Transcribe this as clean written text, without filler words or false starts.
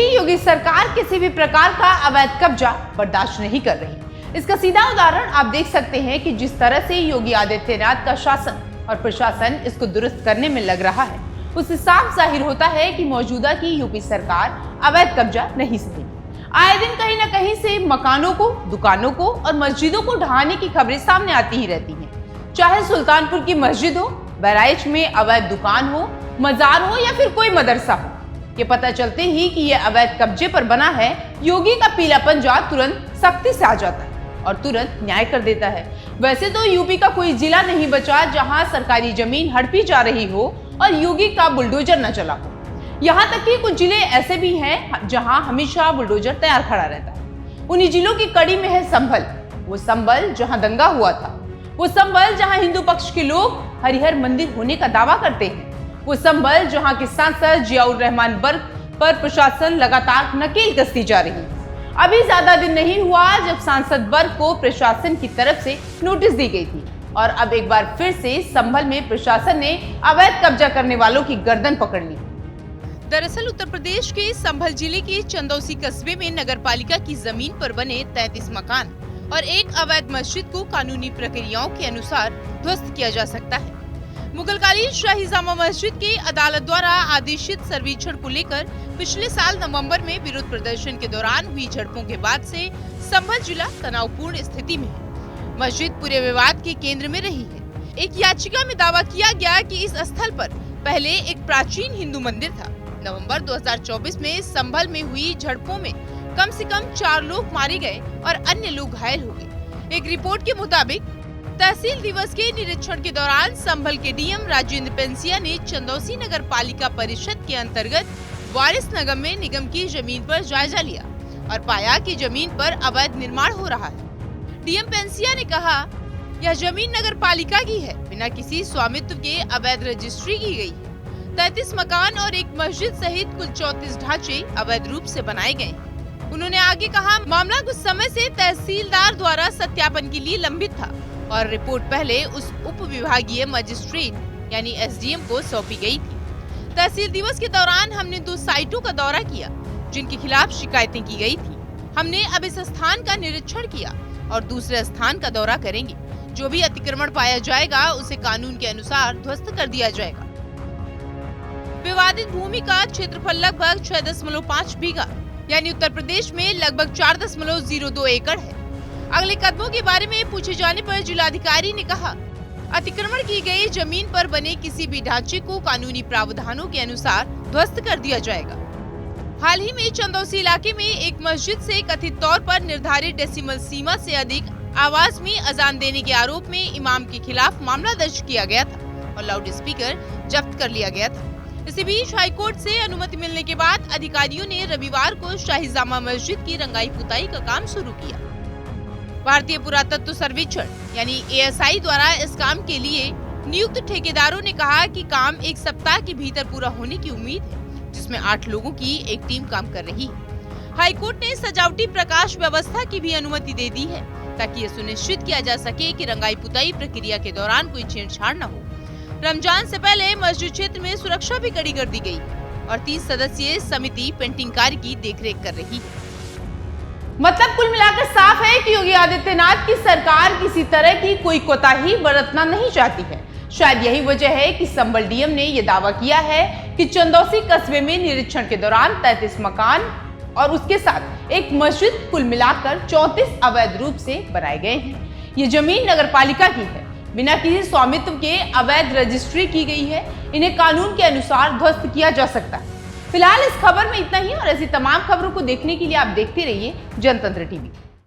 की योगी सरकार किसी भी प्रकार का अवैध कब्जा बर्दाश्त नहीं कर रही। इसका सीधा उदाहरण आप देख सकते हैं कि जिस तरह से योगी आदित्यनाथ का शासन और प्रशासन इसको दुरुस्त करने में लग रहा है, उससे साफ जाहिर होता है कि मौजूदा की यूपी सरकार अवैध कब्जा नहीं सहेगी। आए दिन कहीं न कहीं से मकानों को, दुकानों को और मस्जिदों को ढहाने की खबरें सामने आती ही रहती हैं। चाहे सुल्तानपुर की मस्जिद हो, बहराइच में अवैध दुकान हो, मजार हो या फिर कोई मदरसा हो, ये पता चलते ही कि ये अवैध कब्जे पर बना है, योगी का पीला पंजा तुरंत सख्ती से आ जाता है और तुरंत न्याय कर देता है। वैसे तो यूपी का कोई जिला नहीं बचा जहां सरकारी जमीन हड़पी जा रही हो और योगी का बुलडोजर न चला हो। यहाँ तक कि कुछ जिले ऐसे भी हैं जहां हमेशा बुलडोजर तैयार खड़ा रहता है। उन्हीं जिलों की कड़ी में है संभल, वो संभल जहां दंगा हुआ था, वो संभल जहां हिंदू पक्ष के लोग हरिहर मंदिर होने का दावा करते हैं, वो संभल जहां के सांसद जियाउर रहमान बर्क पर प्रशासन लगातार नकेल कसती जा रही है। अभी ज्यादा दिन नहीं हुआ जब सांसद बर्क को प्रशासन की तरफ से नोटिस दी गई थी और अब एक बार फिर से संभल में प्रशासन ने अवैध कब्जा करने वालों की गर्दन पकड़ ली। दरअसल उत्तर प्रदेश के संभल जिले के चंदौसी कस्बे में नगरपालिका की जमीन पर बने 33 मकान और एक अवैध मस्जिद को कानूनी प्रक्रियाओं के अनुसार ध्वस्त किया जा सकता है। मुगलकालीन शाही जामा मस्जिद के अदालत द्वारा आदेशित सर्वेक्षण को लेकर पिछले साल नवंबर में विरोध प्रदर्शन के दौरान हुई झड़पों के बाद से संभल जिला तनावपूर्ण स्थिति में है। मस्जिद पूरे विवाद के केंद्र में रही है। एक याचिका में दावा किया गया कि इस स्थल पर पहले एक प्राचीन हिंदू मंदिर था। नवंबर 2024 में संभल में हुई झड़पों में कम से कम 4 लोग मारे गए और अन्य लोग घायल हो गए। एक रिपोर्ट के मुताबिक तहसील दिवस के निरीक्षण के दौरान संभल के डीएम राजेंद्र पेंसिया ने चंदौसी नगर पालिका परिषद के अंतर्गत वारिस नगर में निगम की जमीन पर जायजा लिया और पाया कि जमीन पर अवैध निर्माण हो रहा है। डीएम पेंसिया ने कहा, यह जमीन नगर पालिका की है, बिना किसी स्वामित्व के अवैध रजिस्ट्री की गई है। 33 मकान और एक मस्जिद सहित कुल 34 ढांचे अवैध रूप से बनाए गए। उन्होंने आगे कहा, मामला कुछ समय से तहसीलदार द्वारा सत्यापन के लिए लंबित था और रिपोर्ट पहले उस उप विभागीय मजिस्ट्रेट यानी एसडीएम को सौंपी गई थी। तहसील दिवस के दौरान हमने 2 साइटों का दौरा किया जिनके खिलाफ शिकायतें की गई थी। हमने अब इस स्थान का निरीक्षण किया और दूसरे स्थान का दौरा करेंगे। जो भी अतिक्रमण पाया जाएगा उसे कानून के अनुसार ध्वस्त कर दिया जाएगा। विवादित भूमि का क्षेत्रफल लगभग 6.5 बीघा यानी उत्तर प्रदेश में लगभग 4.02 एकड़ है। अगले कदमों के बारे में पूछे जाने पर जिलाधिकारी ने कहा, अतिक्रमण की गई जमीन पर बने किसी भी ढांचे को कानूनी प्रावधानों के अनुसार ध्वस्त कर दिया जाएगा। हाल ही में चंदौसी इलाके में एक मस्जिद से कथित तौर पर निर्धारित डेसिमल सीमा से अधिक आवाज में अजान देने के आरोप में इमाम के खिलाफ मामला दर्ज किया गया था और लाउड स्पीकर जब्त कर लिया गया था। इसी बीच हाईकोर्ट से अनुमति मिलने के बाद अधिकारियों ने रविवार को शाही जामा मस्जिद की रंगाई पुताई का काम शुरू किया। भारतीय पुरातत्व सर्वेक्षण यानी एएसआई द्वारा इस काम के लिए नियुक्त ठेकेदारों ने कहा कि काम 1 सप्ताह के भीतर पूरा होने की उम्मीद है, जिसमें 8 लोगों की एक टीम काम कर रही है। हाईकोर्ट ने सजावटी प्रकाश व्यवस्था की भी अनुमति दे दी है ताकि ये सुनिश्चित किया जा सके कि रंगाई पुताई प्रक्रिया के दौरान कोई छेड़छाड़ न हो। रमजान से पहले मस्जिद क्षेत्र में सुरक्षा भी कड़ी कर दी गई और 30 सदस्यीय समिति पेंटिंग कार्य की देखरेख कर रही है। मतलब कुल मिलाकर साफ है कि योगी आदित्यनाथ की सरकार किसी तरह की कोई कोताही बरतना नहीं चाहती है। शायद यही वजह है कि संभल डीएम ने यह दावा किया है कि चंदौसी कस्बे में निरीक्षण के दौरान 33 मकान और उसके साथ एक मस्जिद कुल मिलाकर 34 अवैध रूप से बनाए गए हैं। ये जमीन नगरपालिका की है, बिना किसी स्वामित्व के अवैध रजिस्ट्री की गई है। इन्हें कानून के अनुसार ध्वस्त किया जा सकता है। फिलहाल इस खबर में इतना ही और ऐसी तमाम खबरों को देखने के लिए आप देखते रहिए जनतंत्र टीवी।